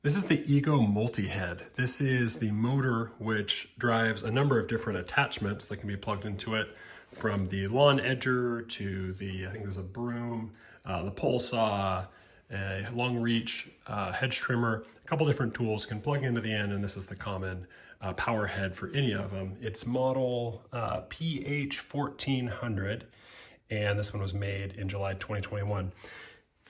This is the EGO Multi-Head. This is the motor which drives a number of different attachments that can be plugged into it, from the lawn edger to the, I think there's a broom, the pole saw, a long reach hedge trimmer, a couple different tools can plug into the end, and this is the common power head for any of them. It's model PH1400, and this one was made in July 2021.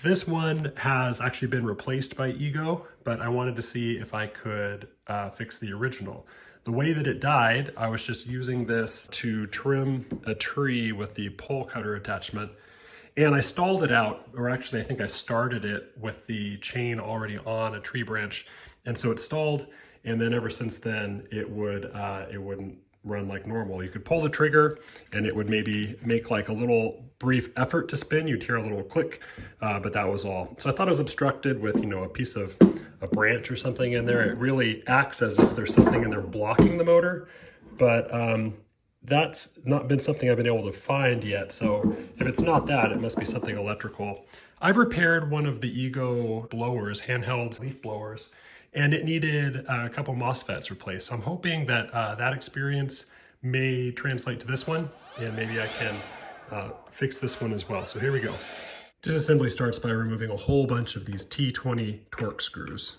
This one has actually been replaced by EGO, but I wanted to see if I could fix the original. The way that it died, I was just using this to trim a tree with the pole cutter attachment, and I stalled it out, or actually I think I started it with the chain already on a tree branch, and so it stalled, and then ever since then it wouldn't run like normal. You could pull the trigger and it would maybe make like a little brief effort to spin. You'd hear a little click, but that was all. So I thought it was obstructed with, a piece of a branch or something in there. It really acts as if there's something in there blocking the motor, but that's not been something I've been able to find yet. So if it's not that, it must be something electrical. I've repaired one of the EGO blowers, handheld leaf blowers, and it needed a couple MOSFETs replaced. So I'm hoping that that experience may translate to this one, and maybe I can fix this one as well. So here we go. Disassembly starts by removing a whole bunch of these T20 torque screws.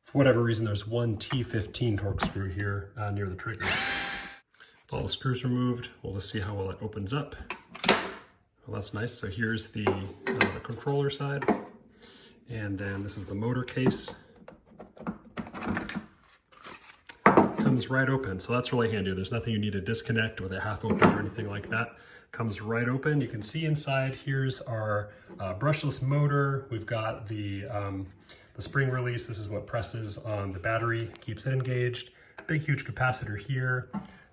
For whatever reason, there's one T15 torque screw here near the trigger. With all the screws removed, we'll just see how well it opens up. Well, that's nice. So here's the controller side, and then this is the motor case. Comes right open, so that's really handy. There's nothing you need to disconnect with it half open or anything like that. Comes right open. You can see inside. Here's our brushless motor. We've got the spring release. This is what presses on the battery, keeps it engaged. Big, huge capacitor here.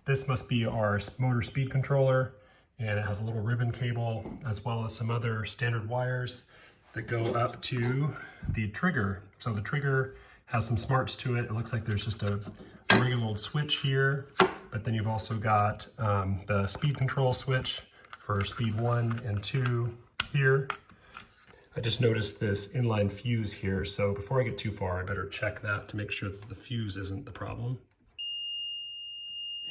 This must be our motor speed controller, and it has a little ribbon cable as well as some other standard wires that go up to the trigger. So the trigger has some smarts to it. It looks like there's just a regular old switch here, but then you've also got the speed control switch for speed 1 and 2 here. I just noticed this inline fuse here, so before I get too far, I better check that to make sure that the fuse isn't the problem.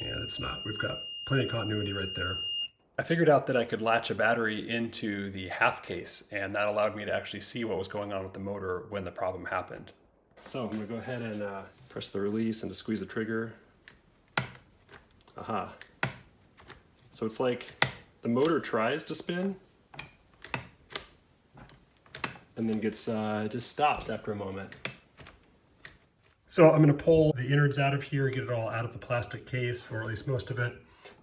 And it's not. We've got plenty of continuity right there. I figured out that I could latch a battery into the half case, and that allowed me to actually see what was going on with the motor when the problem happened. So I'm gonna go ahead and press the release and to squeeze the trigger. Aha. So it's like the motor tries to spin and then gets, just stops after a moment. So I'm gonna pull the innards out of here, get it all out of the plastic case, or at least most of it.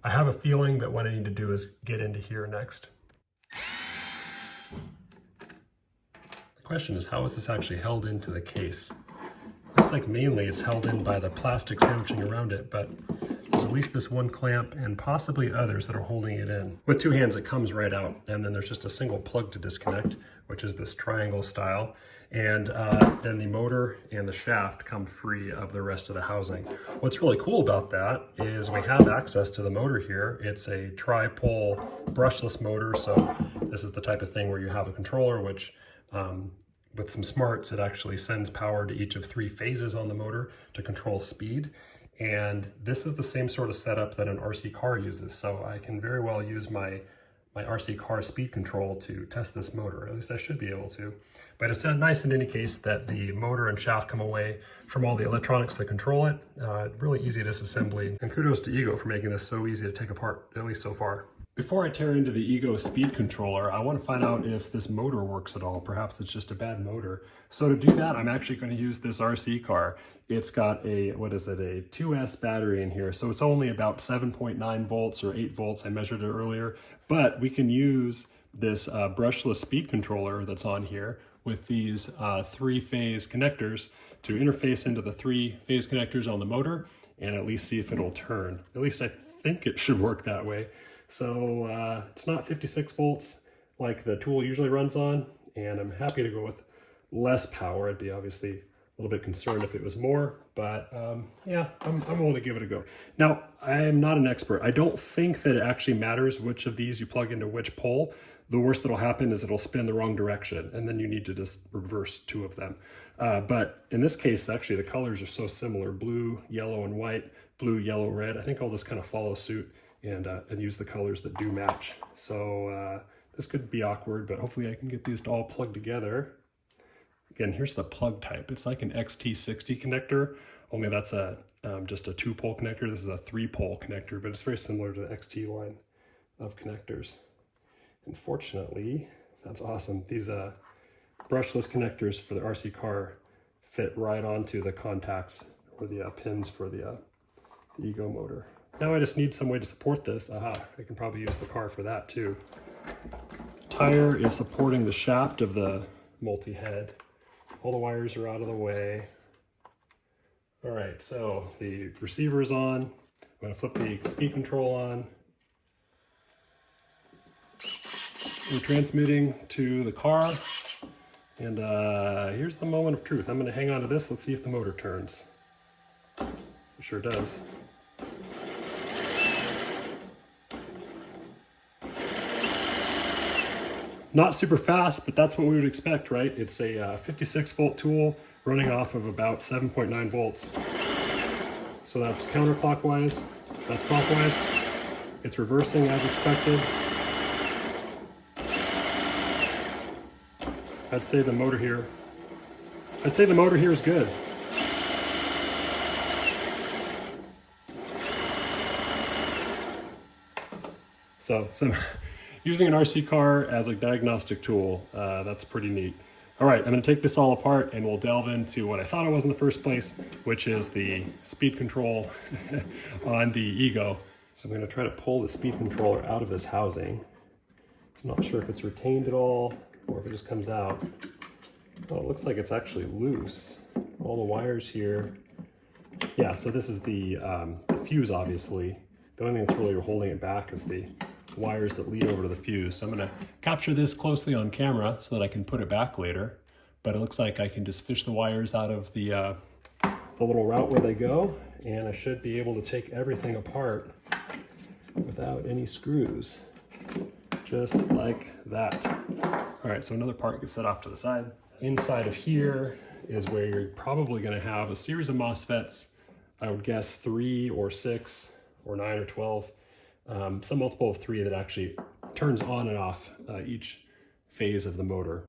I have a feeling that what I need to do is get into here next. The question is, how is this actually held into the case? Looks like mainly it's held in by the plastic sandwiching around it, but there's at least this one clamp and possibly others that are holding it in. With two hands, it comes right out, and then there's just a single plug to disconnect, which is this triangle style. And then the motor and the shaft come free of the rest of the housing. What's really cool about that is we have access to the motor here. It's a tri-pole brushless motor, so this is the type of thing where you have a controller which with some smarts, it actually sends power to each of 3 phases on the motor to control speed. And this is the same sort of setup that an RC car uses, so I can very well use my RC car speed control to test this motor. At least I should be able to. But it's nice in any case that the motor and shaft come away from all the electronics that control it. Really easy disassembly. And kudos to EGO for making this so easy to take apart, at least so far. Before I tear into the EGO speed controller, I want to find out if this motor works at all. Perhaps it's just a bad motor. So to do that, I'm actually going to use this RC car. It's got a, what is it, a 2S battery in here. So it's only about 7.9 volts or 8 volts. I measured it earlier. But we can use this brushless speed controller that's on here with these 3-phase connectors to interface into the 3-phase connectors on the motor and at least see if it'll turn. At least I think it should work that way. So it's not 56 volts like the tool usually runs on, and I'm happy to go with less power. It'd be obviously little bit concerned if it was more, but yeah, I'm willing to give it a go. Now, I am not an expert. I don't think that it actually matters which of these you plug into which pole. The worst that'll happen is it'll spin the wrong direction, and then you need to just reverse two of them. But in this case, actually, the colors are so similar: blue, yellow, and white, blue, yellow, red. I think I'll just kind of follow suit and use the colors that do match. So this could be awkward, but hopefully I can get these all plugged together. Again, here's the plug type. It's like an XT60 connector, only that's just a 2-pole connector. This is a 3-pole connector, but it's very similar to the XT line of connectors. Unfortunately, that's awesome. These brushless connectors for the RC car fit right onto the contacts or the pins for the EGO motor. Now I just need some way to support this. Aha, I can probably use the car for that too. Tire is supporting the shaft of the multi-head. All the wires are out of the way. All right, so the receiver is on. I'm gonna flip the speed control on. We're transmitting to the car. And here's the moment of truth. I'm gonna hang on to this. Let's see if the motor turns. It sure does. Not super fast, but that's what we would expect, right? It's a 56 volt tool running off of about 7.9 volts. So that's counterclockwise, that's clockwise. It's reversing as expected. I'd say the motor here is good. So using an RC car as a diagnostic tool, that's pretty neat. All right, I'm gonna take this all apart and we'll delve into what I thought it was in the first place, which is the speed control on the EGO. So I'm gonna try to pull the speed controller out of this housing. I'm not sure if it's retained at all or if it just comes out. Oh, it looks like it's actually loose. All the wires here. Yeah, so this is the fuse, obviously. The only thing that's really holding it back is the wires that lead over to the fuse. So I'm gonna capture this closely on camera so that I can put it back later. But it looks like I can just fish the wires out of the little route where they go, and I should be able to take everything apart without any screws, just like that. All right, so another part gets set off to the side. Inside of here is where you're probably gonna have a series of MOSFETs. I would guess 3 or 6 or 9 or 12. Some multiple of 3 that actually turns on and off each phase of the motor.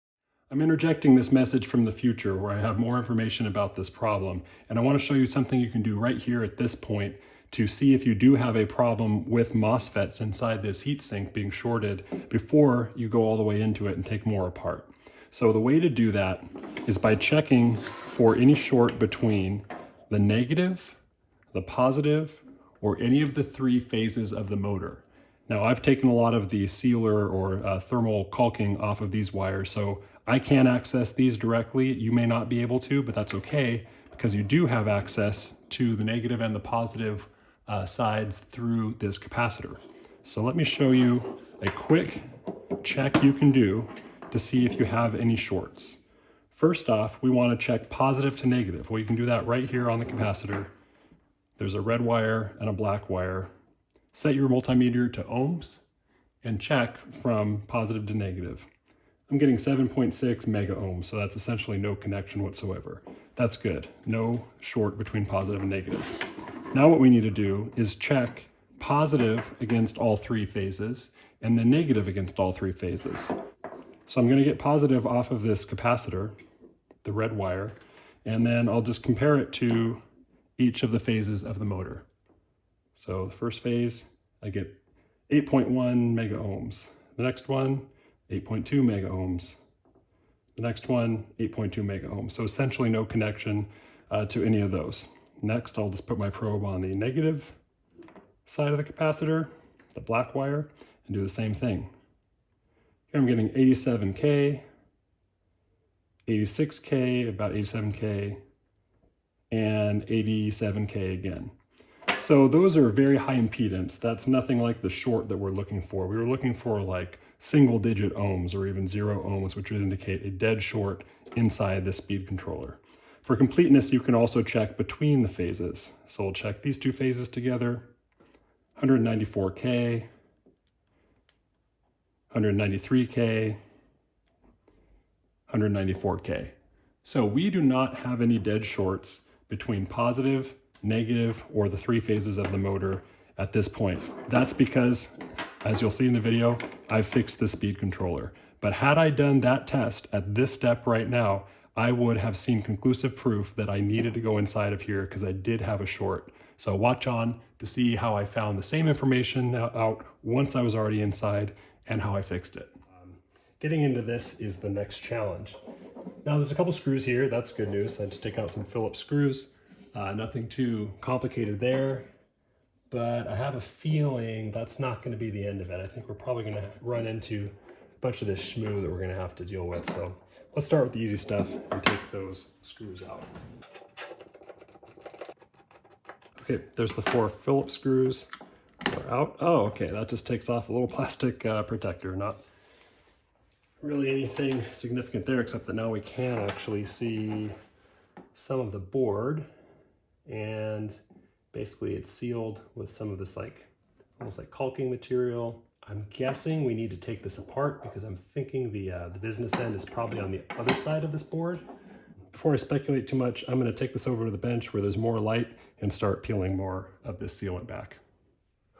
I'm interjecting this message from the future where I have more information about this problem, and I want to show you something you can do right here at this point to see if you do have a problem with MOSFETs inside this heatsink being shorted before you go all the way into it and take more apart. So the way to do that is by checking for any short between the negative, the positive, or any of the 3 phases of the motor. Now I've taken a lot of the sealer or thermal caulking off of these wires, so I can access these directly. You may not be able to, but that's okay because you do have access to the negative and the positive sides through this capacitor. So let me show you a quick check you can do to see if you have any shorts. First off, we want to check positive to negative. Well, you can do that right here on the capacitor. There's a red wire and a black wire. Set your multimeter to ohms and check from positive to negative. I'm getting 7.6 mega ohms, so that's essentially no connection whatsoever. That's good. No short between positive and negative. Now what we need to do is check positive against all 3 phases and the negative against all 3 phases. So I'm going to get positive off of this capacitor, the red wire, and then I'll just compare it to each of the phases of the motor. So the first phase, I get 8.1 mega ohms. The next one, 8.2 mega ohms. The next one, 8.2 mega ohms. So essentially no connection to any of those. Next, I'll just put my probe on the negative side of the capacitor, the black wire, and do the same thing. Here I'm getting 87K, 86K, about 87K, and 87K again. So those are very high impedance. That's nothing like the short that we're looking for. We were looking for like single-digit ohms or even 0 ohms, which would indicate a dead short inside the speed controller. For completeness, you can also check between the phases. So we'll check these two phases together, 194K, 193K, 194K. So we do not have any dead shorts between positive, negative, or the three phases of the motor at this point. That's because, as you'll see in the video, I've fixed the speed controller. But had I done that test at this step right now, I would have seen conclusive proof that I needed to go inside of here because I did have a short. So watch on to see how I found the same information out once I was already inside and how I fixed it. Getting into this is the next challenge. Now there's a couple screws here, that's good news. I just take out some Phillips screws. Nothing too complicated there, but I have a feeling that's not gonna be the end of it. I think we're probably gonna run into a bunch of this schmoo that we're gonna have to deal with. So let's start with the easy stuff and take those screws out. Okay, there's the 4 Phillips screws. They're out. Oh, okay, that just takes off a little plastic protector. Not really anything significant there, except that now we can actually see some of the board, and basically it's sealed with some of this like almost like caulking material. I'm guessing we need to take this apart because I'm thinking the business end is probably on the other side of this board. Before I speculate too much, I'm going to take this over to the bench where there's more light and start peeling more of this sealant back.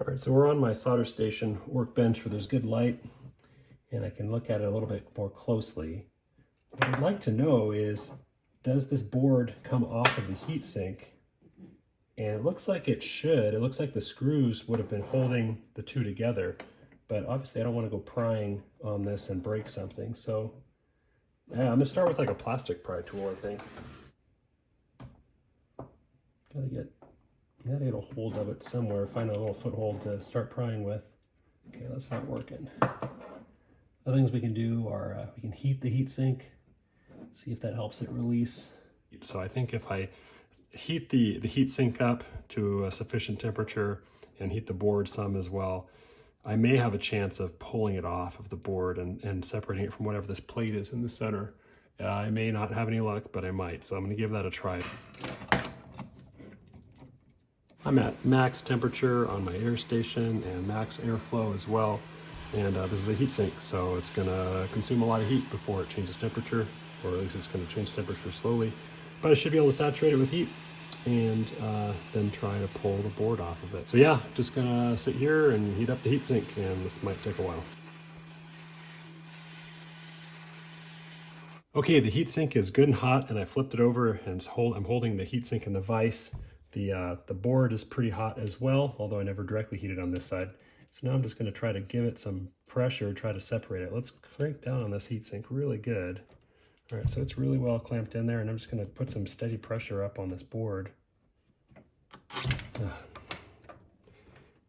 All right, so we're on my solder station workbench where there's good light and I can look at it a little bit more closely. What I'd like to know is, does this board come off of the heatsink? And it looks like it should. It looks like the screws would have been holding the two together, but obviously I don't want to go prying on this and break something. So yeah, I'm gonna start with like a plastic pry tool, I think. Gotta get a hold of it somewhere, find a little foothold to start prying with. Okay, that's not working. Other things we can do are we can heat the heatsink, see if that helps it release. So I think if I heat the heatsink up to a sufficient temperature and heat the board some as well, I may have a chance of pulling it off of the board and separating it from whatever this plate is in the center. I may not have any luck, but I might, so I'm gonna give that a try. I'm at max temperature on my air station and max airflow as well. And this is a heatsink, so it's gonna consume a lot of heat before it changes temperature, or at least it's gonna change temperature slowly. But I should be able to saturate it with heat and then try to pull the board off of it. So yeah, just gonna sit here and heat up the heatsink, and this might take a while. Okay, the heatsink is good and hot, and I flipped it over and I'm holding the heatsink in the vise. The board is pretty hot as well, although I never directly heated on this side. So now I'm just gonna try to give it some pressure, try to separate it. Let's crank down on this heatsink really good. All right, so it's really well clamped in there, and I'm just gonna put some steady pressure up on this board.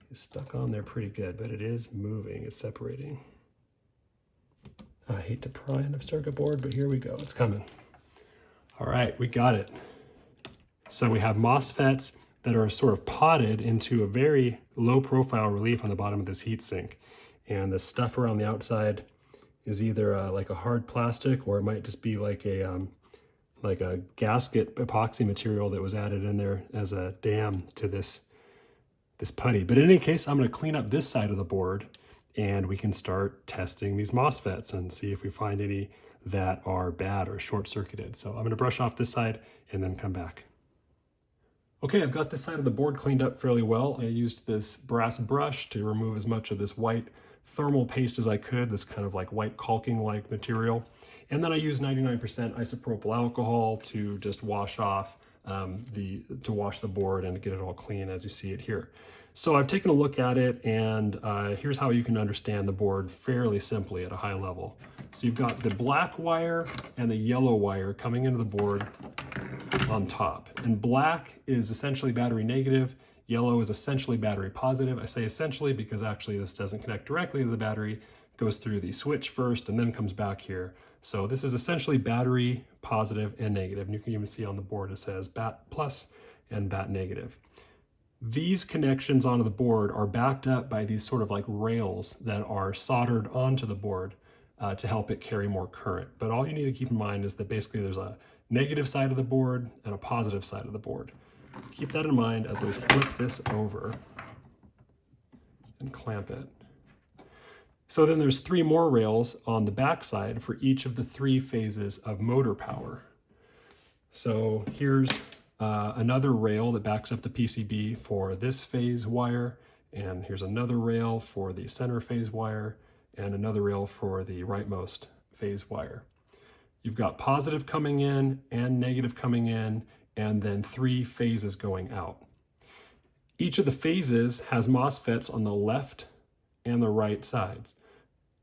It's stuck on there pretty good, but it is moving, it's separating. I hate to pry on a circuit board, but here we go, it's coming. All right, we got it. So we have MOSFETs that are sort of potted into a very low profile relief on the bottom of this heatsink. And the stuff around the outside is either like a hard plastic, or it might just be like a gasket epoxy material that was added in there as a dam to this putty. But in any case, I'm gonna clean up this side of the board and we can start testing these MOSFETs and see if we find any that are bad or short-circuited. So I'm gonna brush off this side and then come back. Okay, I've got this side of the board cleaned up fairly well. I used this brass brush to remove as much of this white thermal paste as I could, this kind of like white caulking-like material. And then I used 99% isopropyl alcohol to just wash off wash the board and get it all clean as you see it here. So I've taken a look at it, and here's how you can understand the board fairly simply at a high level. So you've got the black wire and the yellow wire coming into the board on top. And black is essentially battery negative, yellow is essentially battery positive. I say essentially because actually this doesn't connect directly to the battery, it goes through the switch first and then comes back here. So this is essentially battery positive and negative. And you can even see on the board it says bat plus and bat negative. These connections onto the board are backed up by these sort of like rails that are soldered onto the board to help it carry more current. But all you need to keep in mind is that basically there's a negative side of the board and a positive side of the board. Keep that in mind as we flip this over and clamp it. So then there's 3 more rails on the back side for each of the 3 phases of motor power. So here's another rail that backs up the PCB for this phase wire, and here's another rail for the center phase wire, and another rail for the rightmost phase wire. You've got positive coming in and negative coming in, and then 3 phases going out. Each of the phases has MOSFETs on the left and the right sides.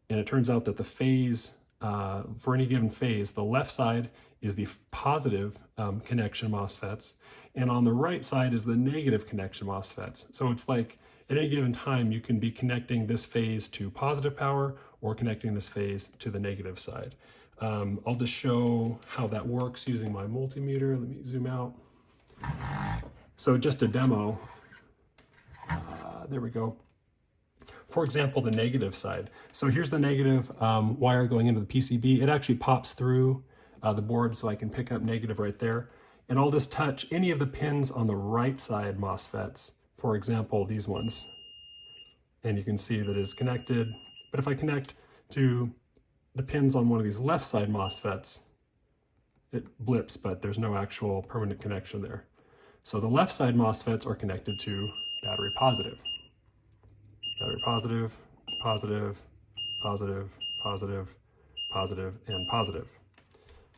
And it turns out that the phase, for any given phase, the left side is the positive connection MOSFETs, and on the right side is the negative connection MOSFETs. So it's like at any given time, you can be connecting this phase to positive power or connecting this phase to the negative side. I'll just show how that works using my multimeter. Let me zoom out. So just a demo. There we go. For example, the negative side. So here's the negative wire going into the PCB. It actually pops through the board, so I can pick up negative right there. And I'll just touch any of the pins on the right side MOSFETs. For example, these ones. And you can see that it's connected. But if I connect to the pins on one of these left side MOSFETs, it blips, but there's no actual permanent connection there. So the left side MOSFETs are connected to battery positive. Battery positive, positive, positive, positive, positive, and positive.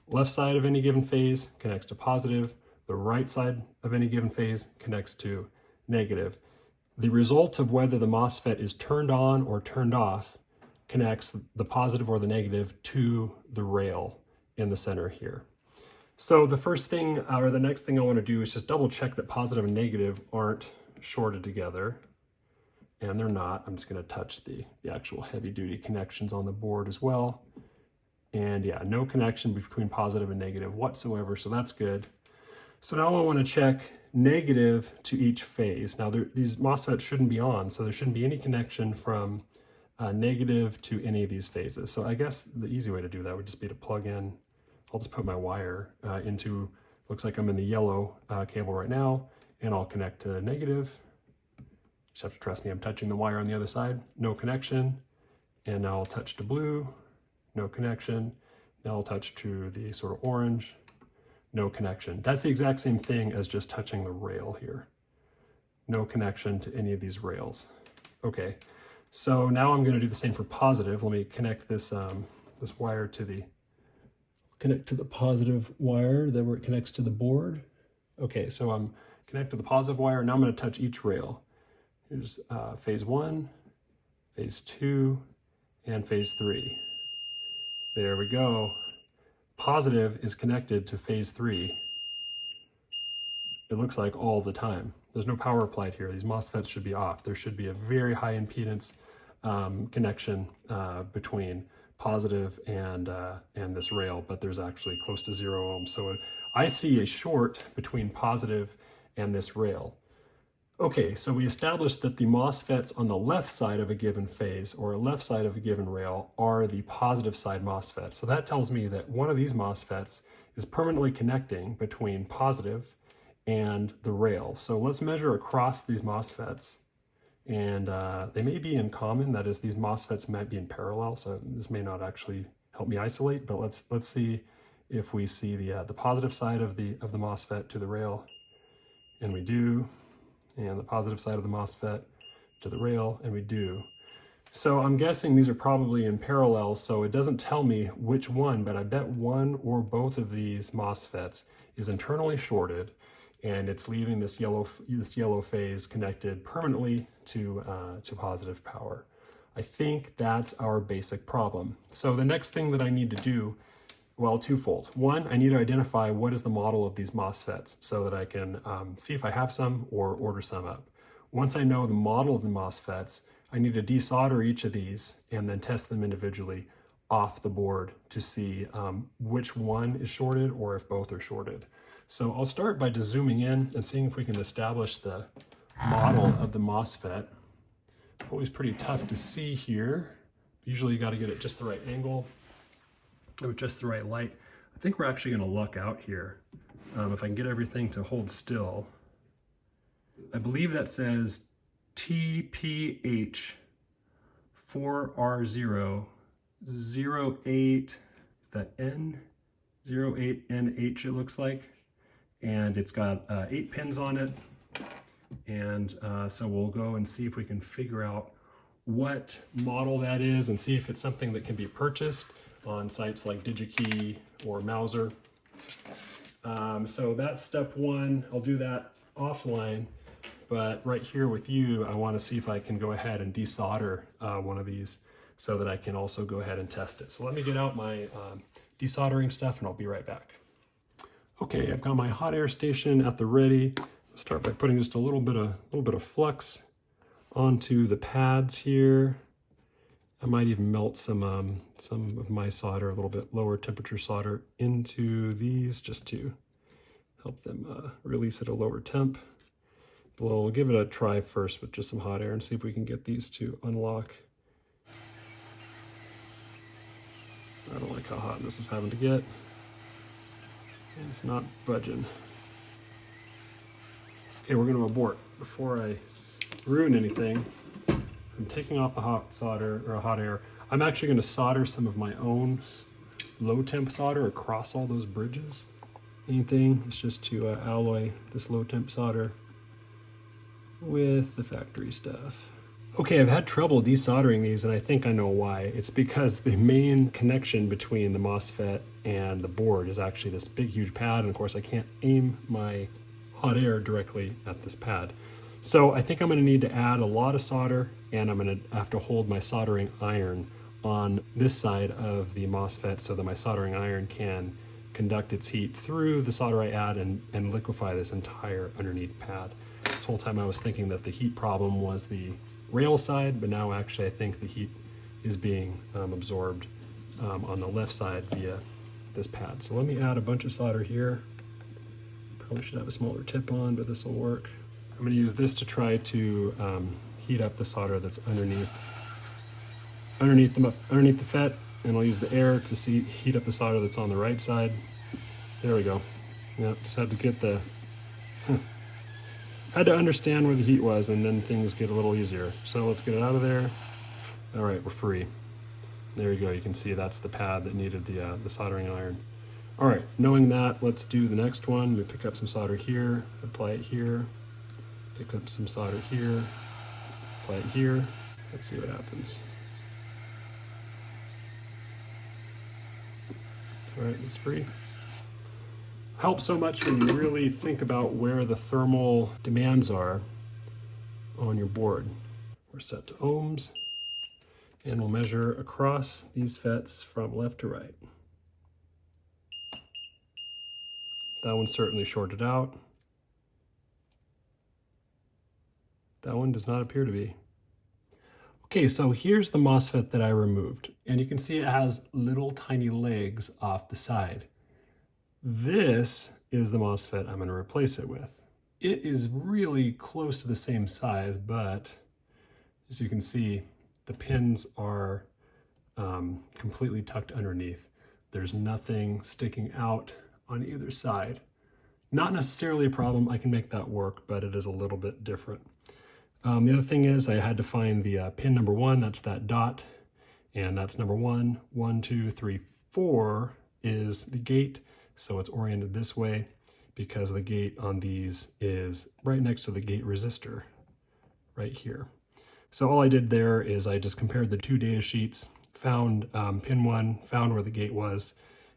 Left side of any given phase connects to positive. The right side of any given phase connects to negative. The result of whether the MOSFET is turned on or turned off connects the positive or the negative to the rail in the center here. So the first thing, or the next thing I want to do is just double check that positive and negative aren't shorted together. And they're not. I'm just going to touch the actual heavy duty connections on the board as well. And yeah, no connection between positive and negative whatsoever, so that's good. So now I want to check negative to each phase. Now these MOSFETs shouldn't be on, so there shouldn't be any connection from negative to any of these phases. So I guess the easy way to do that would just be to plug in, I'll just put my wire into, looks like I'm in the yellow cable right now, and I'll connect to negative. Just have to trust me, I'm touching the wire on the other side, no connection. And now I'll touch to blue, no connection. Now I'll touch to the sort of orange, no connection. That's the exact same thing as just touching the rail here. No connection to any of these rails. Okay, so now I'm gonna do the same for positive. Let me connect this, this wire to the, positive wire that where it connects to the board. Okay, so I'm connected to the positive wire. Now I'm gonna touch each rail. Here's phase 1, phase 2, and phase 3. There we go. Positive is connected to phase 3. It looks like all the time. There's no power applied here. These MOSFETs should be off. There should be a very high impedance connection between positive and this rail, but there's actually close to 0 ohms. So I see a short between positive and this rail. Okay, so we established that the MOSFETs on the left side of a given phase or a left side of a given rail are the positive side MOSFETs. So that tells me that one of these MOSFETs is permanently connecting between positive and the rail. So let's measure across these MOSFETs. And they may be in common, that is, these MOSFETs might be in parallel, so this may not actually help me isolate, but let's see if we see the positive side of the MOSFET to the rail, and we do. And the positive side of the MOSFET to the rail, and we do. So I'm guessing these are probably in parallel, so it doesn't tell me which one, but I bet one or both of these MOSFETs is internally shorted, and it's leaving this yellow phase connected permanently to positive power. I think that's our basic problem. So the next thing that I need to do, well, twofold. One, I need to identify what is the model of these MOSFETs so that I can see if I have some or order some up. Once I know the model of the MOSFETs, I need to desolder each of these and then test them individually off the board to see which one is shorted or if both are shorted. So I'll start by just zooming in and seeing if we can establish the model of the MOSFET. Always pretty tough to see here. Usually you got to get it just the right angle with just the right light. I think we're actually going to luck out here. If I can get everything to hold still. I believe that says TPH 4R0 08, is that N? 08NH it looks like. And it's got 8 pins on it. And so we'll go and see if we can figure out what model that is and see if it's something that can be purchased on sites like DigiKey or Mauser. So that's step one. I'll do that offline, but right here with you, I want to see if I can go ahead and desolder one of these so that I can also go ahead and test it. So let me get out my desoldering stuff and I'll be right back. Okay, I've got my hot air station at the ready. I'll start by putting just a little bit of flux onto the pads here. I might even melt some of my solder, a little bit lower temperature solder, into these just to help them release at a lower temp. Well, we'll give it a try first with just some hot air and see if we can get these to unlock. I don't like how hot this is having to get. It's not budging. Okay, we're going to abort. Before I ruin anything, I'm taking off the hot solder or hot air. I'm actually going to solder some of my own low temp solder across all those bridges. Anything, it's just to alloy this low temp solder with the factory stuff. Okay, I've had trouble desoldering these and I think I know why. It's because the main connection between the MOSFET and the board is actually this big huge pad, and of course I can't aim my hot air directly at this pad. So I think I'm going to need to add a lot of solder, and I'm going to have to hold my soldering iron on this side of the MOSFET so that my soldering iron can conduct its heat through the solder I add and liquefy this entire underneath pad. This whole time I was thinking that the heat problem was the rail side, but now actually I think the heat is being absorbed on the left side via this pad. So let me add a bunch of solder here. Probably should have a smaller tip on, but this will work. I'm going to use this to try to heat up the solder that's underneath the FET, and I'll use the air to heat up the solder that's on the right side. There we go. Yeah, just had to get the had to understand where the heat was, and then things get a little easier. So let's get it out of there. All right, we're free. There you go. You can see that's the pad that needed the soldering iron. All right, knowing that, let's do the next one. We pick up some solder here, apply it here. Pick up some solder here, apply it here. Let's see what happens. All right, it's free. Helps so much when you really think about where the thermal demands are on your board. We're set to ohms, and we'll measure across these FETs from left to right. That one's certainly shorted out. That one does not appear to be. Okay, so here's the MOSFET that I removed, and you can see it has little tiny legs off the side. This is the MOSFET I'm going to replace it with. It is really close to the same size, but as you can see, the pins are completely tucked underneath. There's nothing sticking out on either side. Not necessarily a problem. I can make that work, but it is a little bit different. The other thing is I had to find the pin number 1, that's that dot, and that's number 1. 1, 2, 3, 4 is the gate, so it's oriented this way because the gate on these is right next to the gate resistor right here. So all I did there is I just compared the two data sheets, found pin 1, found where the gate was,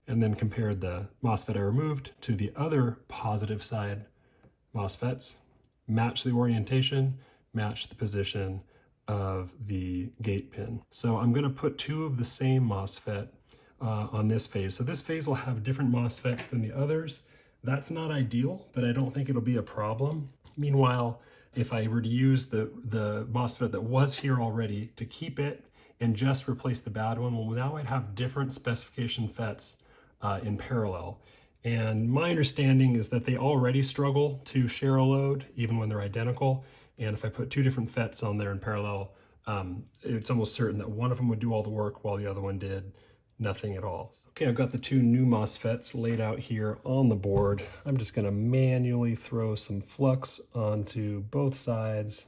and then compared the MOSFET I removed to the other positive side MOSFETs, matched the orientation, match the position of the gate pin. So I'm going to put 2 of the same MOSFET on this phase. So this phase will have different MOSFETs than the others. That's not ideal, but I don't think it'll be a problem. Meanwhile, if I were to use the MOSFET that was here already to keep it and just replace the bad one, well, now I'd have different specification FETs in parallel. And my understanding is that they already struggle to share a load, even when they're identical. And if I put 2 different FETs on there in parallel, it's almost certain that one of them would do all the work while the other one did nothing at all. Okay, I've got the two new MOSFETs laid out here on the board. I'm just gonna manually throw some flux onto both sides.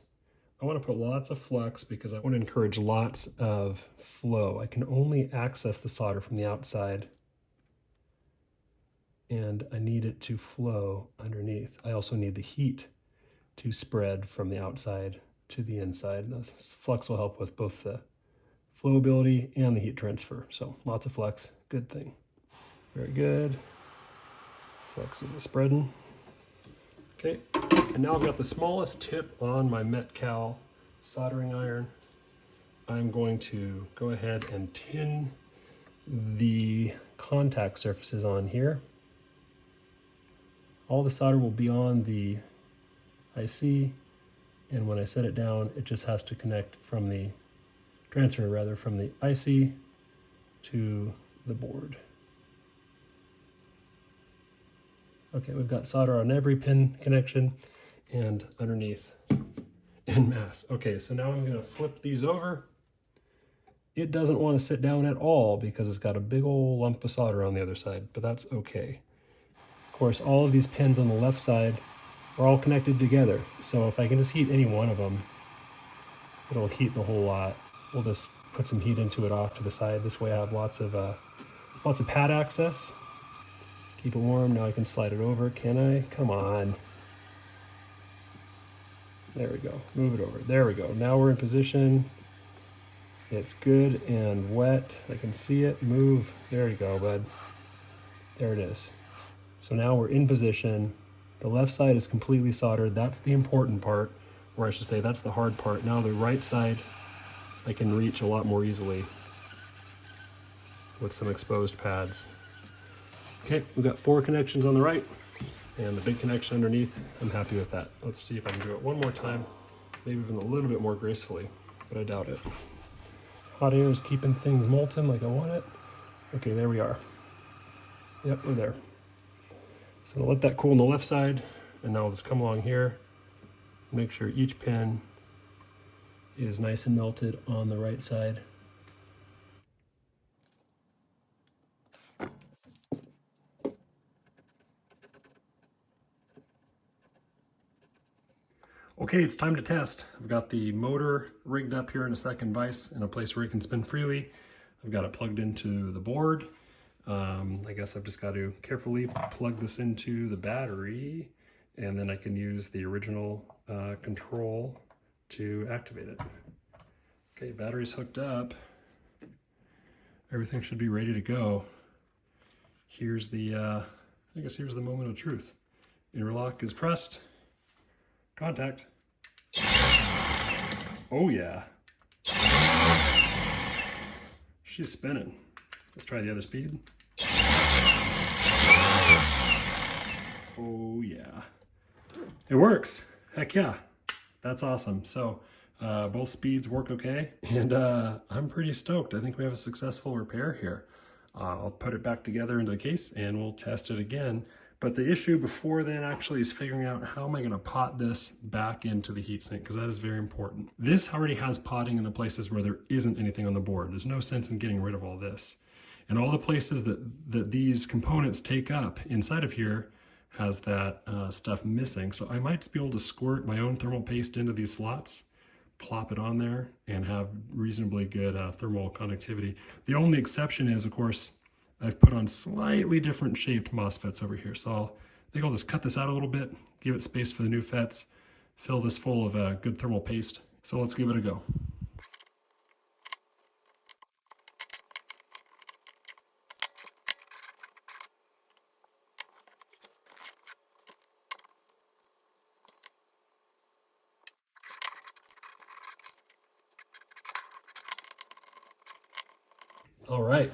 I want to put lots of flux because I want to encourage lots of flow. I can only access the solder from the outside, and I need it to flow underneath. I also need the heat to spread from the outside to the inside. This flux will help with both the flowability and the heat transfer. So lots of flux, good thing. Very good. Flux isn't spreading. Okay, and now I've got the smallest tip on my Metcal soldering iron. I'm going to go ahead and tin the contact surfaces on here. All the solder will be on the IC, and when I set it down, it just has to connect from the transfer rather from the IC to the board. Okay, we've got solder on every pin connection and underneath en masse. Okay, so now I'm going to flip these over. It doesn't want to sit down at all because it's got a big old lump of solder on the other side, but that's okay. Of course, all of these pins on the left side are all connected together, so if I can just heat any one of them, it'll heat the whole lot. We'll just put some heat into it off to the side. This way I have lots of pad access. Keep it warm. Now I can slide it over. Can I? Come on. There we go. Move it over. There we go. Now we're in position. It's good and wet. I can see it. Move. There you go, bud. There it is. So now we're in position. The left side is completely soldered. That's the important part, or I should say that's the hard part. Now the right side I can reach a lot more easily with some exposed pads. Okay, we've got 4 connections on the right and the big connection underneath. I'm happy with that. Let's see if I can do it one more time, maybe even a little bit more gracefully, but I doubt it. Hot air is keeping things molten like I want it. Okay, there we are. Yep, we're there. So I'll let that cool on the left side, and now I'll just come along here, make sure each pin is nice and melted on the right side. Okay, it's time to test. I've got the motor rigged up here in a second vise in a place where it can spin freely. I've got it plugged into the board. I guess I've just got to carefully plug this into the battery, and then I can use the original control to activate it. Okay, battery's hooked up. Everything should be ready to go. Here's the, I guess here's the moment of truth. Interlock is pressed. Contact. Oh yeah. She's spinning. Let's try the other speed. Oh yeah. It works. Heck yeah. That's awesome. So both speeds work okay, and I'm pretty stoked. I think we have a successful repair here. I'll put it back together into the case and we'll test it again. But the issue before then actually is figuring out how am I going to pot this back into the heatsink, because that is very important. This already has potting in the places where there isn't anything on the board. There's no sense in getting rid of all this. And all the places that these components take up inside of here has that stuff missing. So I might be able to squirt my own thermal paste into these slots, plop it on there, and have reasonably good thermal conductivity. The only exception is, of course, I've put on slightly different shaped MOSFETs over here. So I think I'll just cut this out a little bit, give it space for the new FETs, fill this full of good thermal paste. So let's give it a go. All right.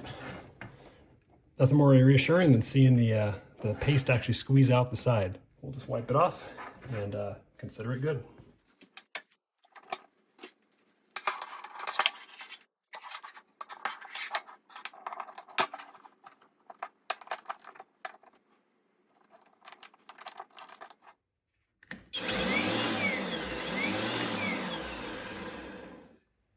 Nothing more reassuring than seeing the paste actually squeeze out the side. We'll just wipe it off and consider it good.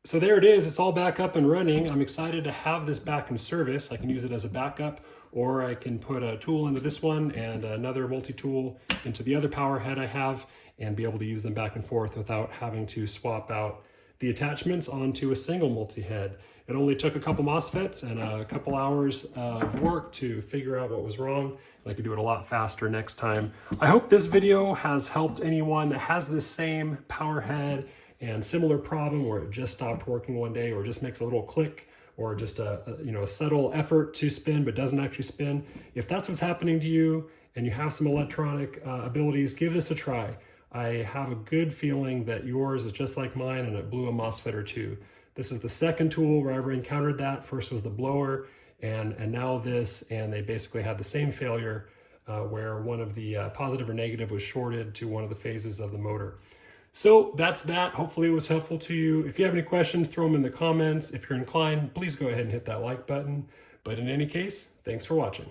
So there it is, it's all back up and running. I'm excited to have this back in service. I can use it as a backup, or I can put a tool into this one and another multi-tool into the other power head I have and be able to use them back and forth without having to swap out the attachments onto a single multi-head. It only took a couple MOSFETs and a couple hours of work to figure out what was wrong. And I could do it a lot faster next time. I hope this video has helped anyone that has this same power head and similar problem where it just stopped working one day or just makes a little click or just a subtle effort to spin but doesn't actually spin. If that's what's happening to you and you have some electronic abilities, give this a try. I have a good feeling that yours is just like mine and it blew a MOSFET or two. This is the second tool where I ever encountered that. First was the blower and now this, and they basically had the same failure where one of the positive or negative was shorted to one of the phases of the motor. So that's that. Hopefully it was helpful to you. If you have any questions, throw them in the comments. If you're inclined, please go ahead and hit that like button. But in any case, thanks for watching.